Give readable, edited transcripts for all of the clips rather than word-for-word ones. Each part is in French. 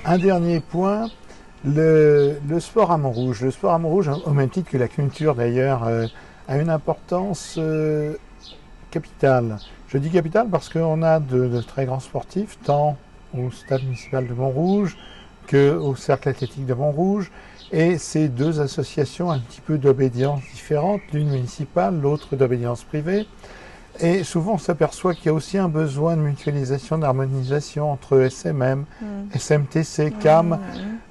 Un dernier point, le sport à Montrouge. Le sport à Montrouge, au même titre que la culture d'ailleurs, a une importance capitale. Je dis capitale parce qu'on a de très grands sportifs, tant au stade municipal de Montrouge qu'au cercle athlétique de Montrouge. Et ces deux associations un petit peu d'obédience différentes, l'une municipale, l'autre d'obédience privée. Et souvent on s'aperçoit qu'il y a aussi un besoin de mutualisation, d'harmonisation entre SMM, SMTC, CAM.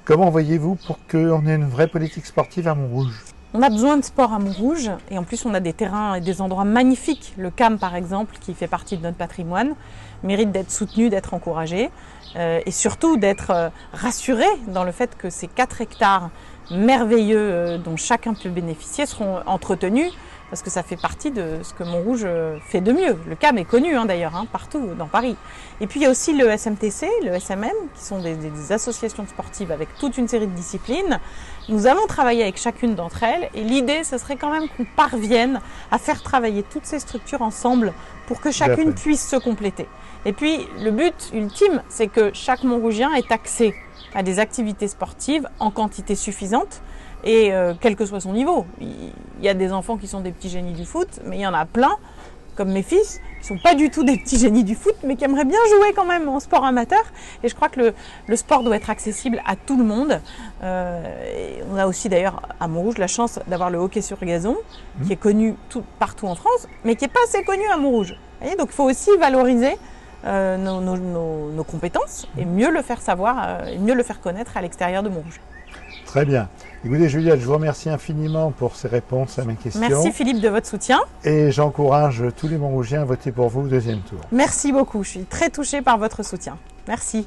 Comment voyez-vous pour qu'on ait une vraie politique sportive à Montrouge? On a besoin de sport à Montrouge et en plus on a des terrains et des endroits magnifiques. Le CAM par exemple, qui fait partie de notre patrimoine, mérite d'être soutenu, d'être encouragé et surtout d'être rassuré dans le fait que ces 4 hectares merveilleux dont chacun peut bénéficier seront entretenus parce que ça fait partie de ce que Montrouge fait de mieux. Le CAM est connu d'ailleurs, partout dans Paris. Et puis il y a aussi le SMTC, le SMM, qui sont des associations sportives avec toute une série de disciplines. Nous allons travailler avec chacune d'entre elles et l'idée, ce serait quand même qu'on parvienne à faire travailler toutes ces structures ensemble pour que chacune puisse se compléter. Et puis le but ultime, c'est que chaque Montrougien ait accès à des activités sportives en quantité suffisante et quel que soit son niveau. Il y a des enfants qui sont des petits génies du foot, mais il y en a plein, comme mes fils, qui ne sont pas du tout des petits génies du foot, mais qui aimeraient bien jouer quand même en sport amateur. Et je crois que le sport doit être accessible à tout le monde. Et on a aussi d'ailleurs à Montrouge la chance d'avoir le hockey sur gazon, qui est connu partout en France, mais qui n'est pas assez connu à Montrouge. Vous voyez, donc il faut aussi valoriser nos compétences et mieux le faire savoir, et mieux le faire connaître à l'extérieur de Montrouge. Très bien. Écoutez Juliette, je vous remercie infiniment pour ces réponses à mes questions. Merci Philippe de votre soutien. Et j'encourage tous les Montrougiens à voter pour vous au 2e tour. Merci beaucoup, je suis très touchée par votre soutien. Merci.